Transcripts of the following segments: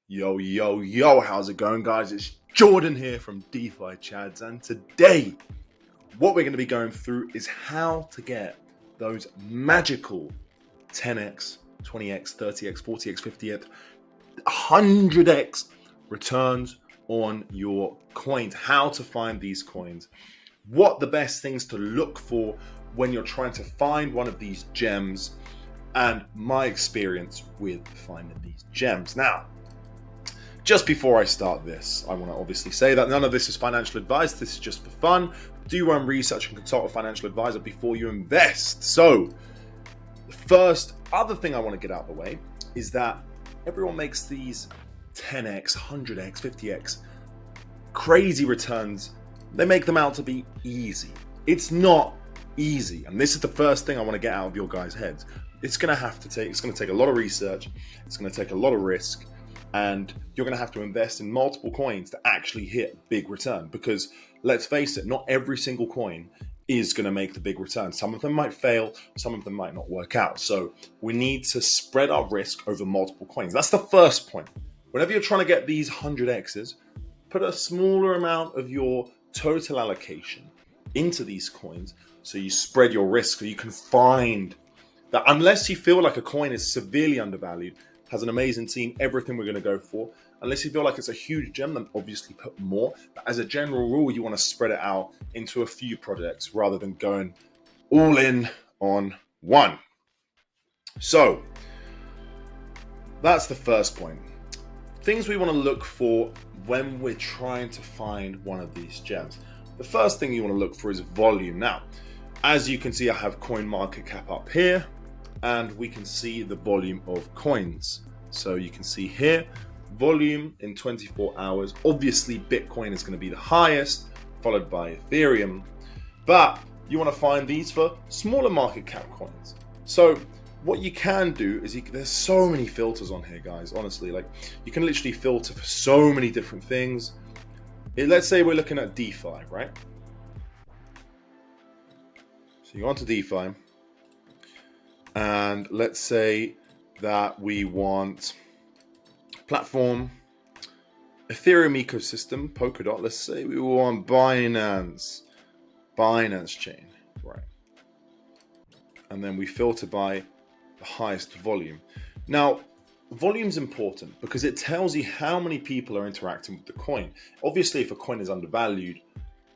Yo, yo, yo, how's it going, guys? It's Jordan here from DeFi Chads, and today, what we're going to be going through is how to get those magical 10x, 20x, 30x, 40x, 50x, 100x returns on your coins. How to find these coins, what the best things to look for when you're trying to find one of these gems, and my experience with finding these gems. Now, just before I start this, I want to obviously say that none of this is financial advice. This is just for fun. Do your own research and consult a financial advisor before you invest. So, the first other thing I want to get out of the way is that everyone makes these 10x, 100x, 50x crazy returns. They make them out to be easy. It's not easy. And this is the first thing I want to get out of your guys' heads. It's going to take a lot of research. It's going to take a lot of risk. And you're going to have to invest in multiple coins to actually hit big return, because let's face it, not every single coin is going to make the big return. Some of them might fail, some of them might not work out. So we need to spread our risk over multiple coins. That's the first point. Whenever you're trying to get these 100x's, put a smaller amount of your total allocation into these coins so you spread your risk, so you can find that, unless you feel like a coin is severely undervalued, has an amazing team, everything we're going to go for. Unless you feel like it's a huge gem, then obviously put more. But as a general rule, you want to spread it out into a few projects rather than going all in on one. So that's the first point. Things we want to look for when we're trying to find one of these gems. The first thing you want to look for is volume. Now, as you can see, I have CoinMarketCap up here, and we can see the volume of coins. So you can see here, volume in 24 hours. Obviously, Bitcoin is going to be the highest, followed by Ethereum. But you want to find these for smaller market cap coins. So what you can do is, there's so many filters on here, guys. Honestly, like, you can literally filter for so many different things. Let's say we're looking at DeFi, right? So you go onto DeFi. And let's say that we want platform, Ethereum ecosystem, Polkadot. Let's say we want Binance chain, right? And then we filter by the highest volume. Now, volume is important because it tells you how many people are interacting with the coin. Obviously, if a coin is undervalued,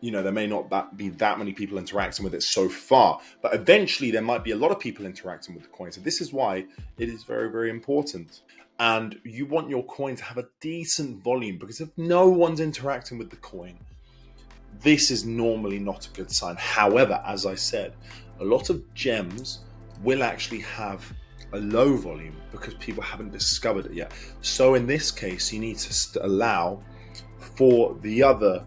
there may not be that many people interacting with it so far, but eventually there might be a lot of people interacting with the coin. So this is why it is very, very important. And you want your coin to have a decent volume, because if no one's interacting with the coin, this is normally not a good sign. However, as I said, a lot of gems will actually have a low volume because people haven't discovered it yet. So in this case, you need to allow for the other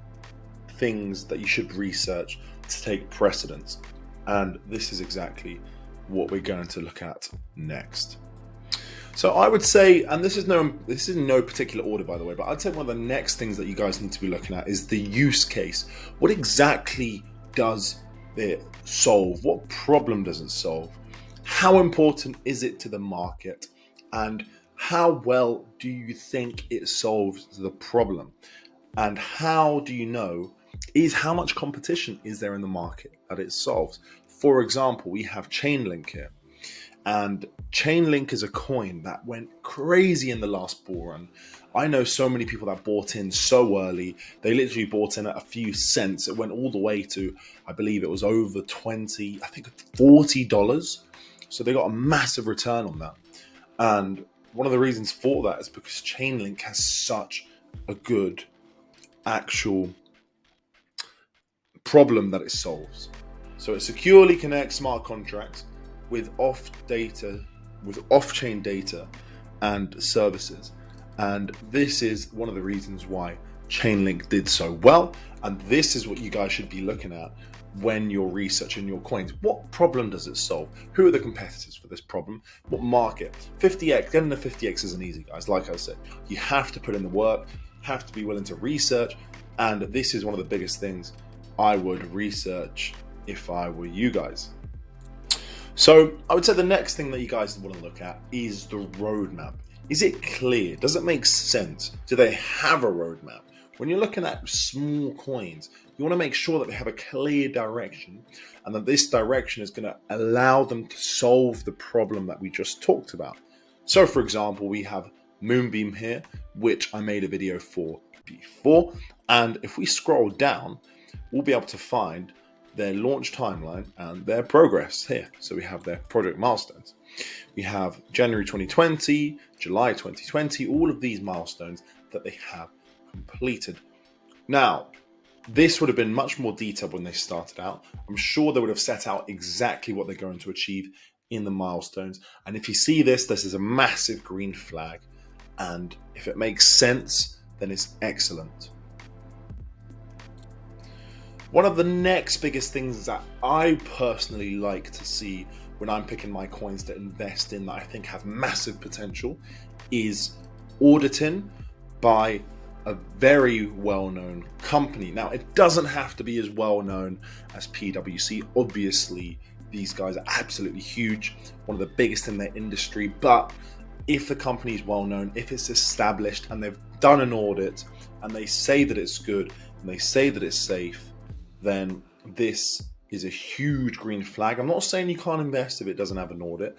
things that you should research to take precedence, and this is exactly what we're going to look at next. So I would say, and this is in no particular order, by the way, but I'd say one of the next things that you guys need to be looking at is the use case. What exactly does it solve? What problem does it solve? How important is it to the market? And how well do you think it solves the problem? And how do you know is how much competition is there in the market that it solves? For example, we have Chainlink here. And Chainlink is a coin that went crazy in the last bull run. I know so many people that bought in so early. They literally bought in at a few cents. It went all the way to, I believe it was over $40. So they got a massive return on that. And one of the reasons for that is because Chainlink has such a good actual problem that it solves. So it securely connects smart contracts with off-chain data and services. And this is one of the reasons why Chainlink did so well. And this is what you guys should be looking at when you're researching your coins. What problem does it solve? Who are the competitors for this problem? What market? 50x, getting a 50x isn't easy, guys. Like I said, you have to put in the work, have to be willing to research. And this is one of the biggest things I would research if I were you guys. So I would say the next thing that you guys want to look at is the roadmap. Is it clear? Does it make sense? Do they have a roadmap? When you're looking at small coins, you want to make sure that they have a clear direction and that this direction is going to allow them to solve the problem that we just talked about. So for example, we have Moonbeam here, which I made a video for before. And if we scroll down, we'll be able to find their launch timeline and their progress here. So we have their project milestones. We have January 2020, July 2020, all of these milestones that they have completed. Now, this would have been much more detailed when they started out. I'm sure they would have set out exactly what they're going to achieve in the milestones. And if you see this, this is a massive green flag. And if it makes sense, then it's excellent. One of the next biggest things that I personally like to see when I'm picking my coins to invest in that I think have massive potential is auditing by a very well-known company. Now, it doesn't have to be as well-known as PwC. Obviously, these guys are absolutely huge, one of the biggest in their industry. But if the company is well-known, if it's established and they've done an audit and they say that it's good and they say that it's safe, then this is a huge green flag. I'm not saying you can't invest if it doesn't have an audit.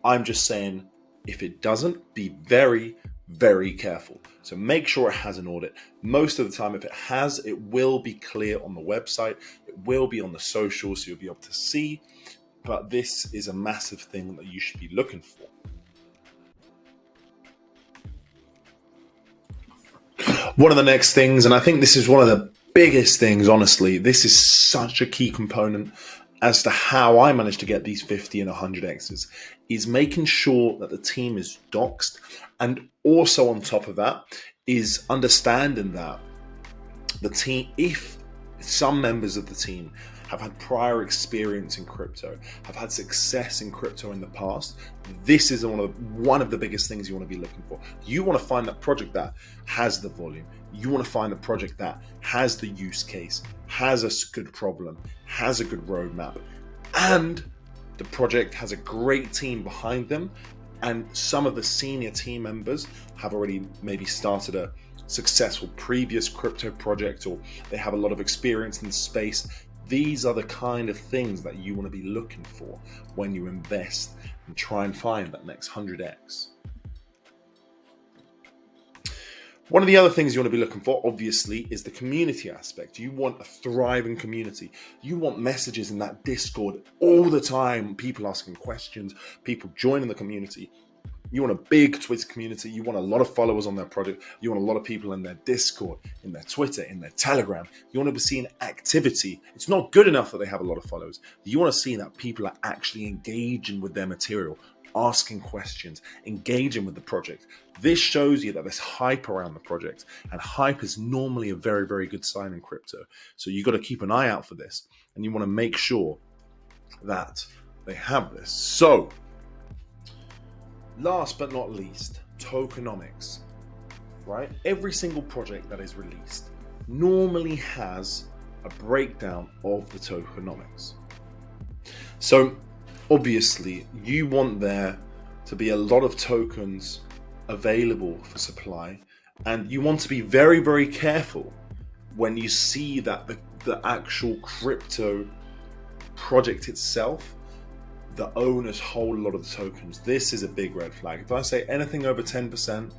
I'm just saying if it doesn't, be very, very careful. So make sure it has an audit. Most of the time, if it has, it will be clear on the website. It will be on the socials, so you'll be able to see. But this is a massive thing that you should be looking for. One of the next things, and I think this is one of the biggest things, honestly, this is such a key component as to how I managed to get these 50 and 100 X's, is making sure that the team is doxed. And also on top of that is understanding that the team, if some members of the team have had prior experience in crypto, have had success in crypto in the past, this is one of the biggest things you want to be looking for. You want to find that project that has the volume. You want to find a project that has the use case, has a good problem, has a good roadmap, and the project has a great team behind them. And some of the senior team members have already maybe started a successful previous crypto project, or they have a lot of experience in the space. These are the kind of things that you want to be looking for when you invest and try and find that next 100x. One of the other things you want to be looking for, obviously, is the community aspect. You want a thriving community. You want messages in that Discord all the time, people asking questions, people joining the community. You want a big Twitter community. You want a lot of followers on their project. You want a lot of people in their Discord, in their Twitter, in their Telegram. You want to be seeing activity. It's not good enough that they have a lot of followers. You want to see that people are actually engaging with their material, asking questions, engaging with the project. This shows you that there's hype around the project, and hype is normally a very, very good sign in crypto. So you've got to keep an eye out for this, and you want to make sure that they have this. So, last but not least, tokenomics, right? Every single project that is released normally has a breakdown of the tokenomics. So obviously you want there to be a lot of tokens available for supply, and you want to be very, very careful when you see that the actual crypto project itself, the owners hold a lot of the tokens. This is a big red flag. If I say anything over 10%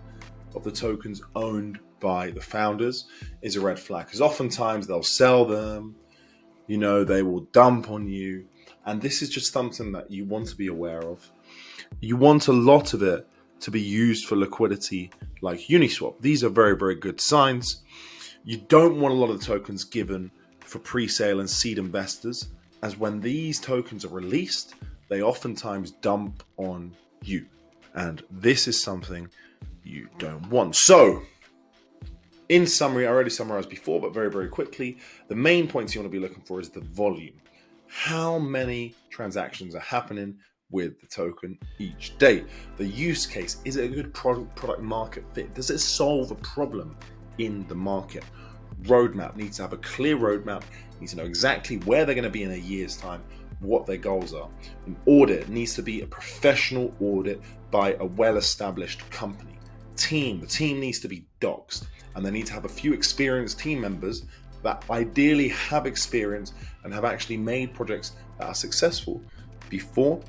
of the tokens owned by the founders is a red flag, because oftentimes they'll sell them, they will dump on you. And this is just something that you want to be aware of. You want a lot of it to be used for liquidity like Uniswap. These are very, very good signs. You don't want a lot of the tokens given for pre-sale and seed investors, as when these tokens are released, they oftentimes dump on you. And this is something you don't want. So, in summary, I already summarized before, but very, very quickly, the main points you want to be looking for is the volume. How many transactions are happening with the token each day? The use case, is it a good product market fit? Does it solve a problem in the market? Roadmap needs to have a clear roadmap, needs to know exactly where they're going to be in a year's time, what their goals are. An audit needs to be a professional audit by a well-established company. The team needs to be doxed, and they need to have a few experienced team members that ideally have experience and have actually made projects that are successful before.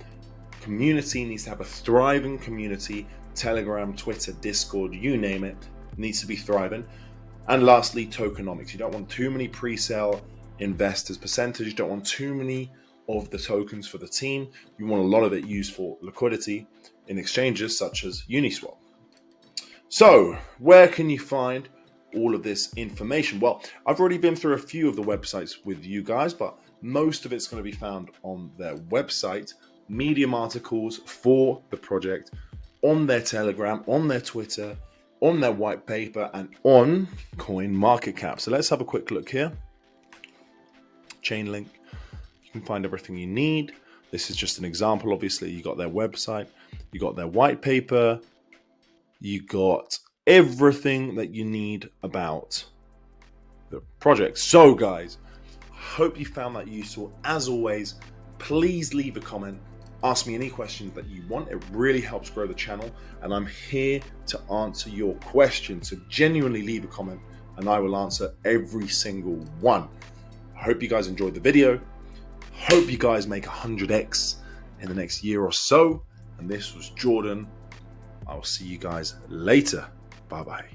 Community needs to have a thriving community. Telegram, Twitter, Discord, you name it, needs to be thriving. And lastly, tokenomics. You don't want too many pre-sale investors percentage. You don't want too many of the tokens for the team. You want a lot of it used for liquidity in exchanges such as Uniswap. So where can you find all of this information? Well, I've already been through a few of the websites with you guys, but most of it's going to be found on their website, Medium articles for the project, on their Telegram, on their Twitter, on their white paper, and on CoinMarketCap. So let's have a quick look here. Chainlink, you can find everything you need. This is just an example. Obviously, you got their website, you got their white paper, you got everything that you need about the project. So guys, hope you found that useful. As always, please leave a comment. Ask me any questions that you want. It really helps grow the channel, and I'm here to answer your questions. So genuinely leave a comment and I will answer every single one. I hope you guys enjoyed the video. Hope you guys make 100x in the next year or so. And this was Jordan. I will see you guys later. Bye-bye.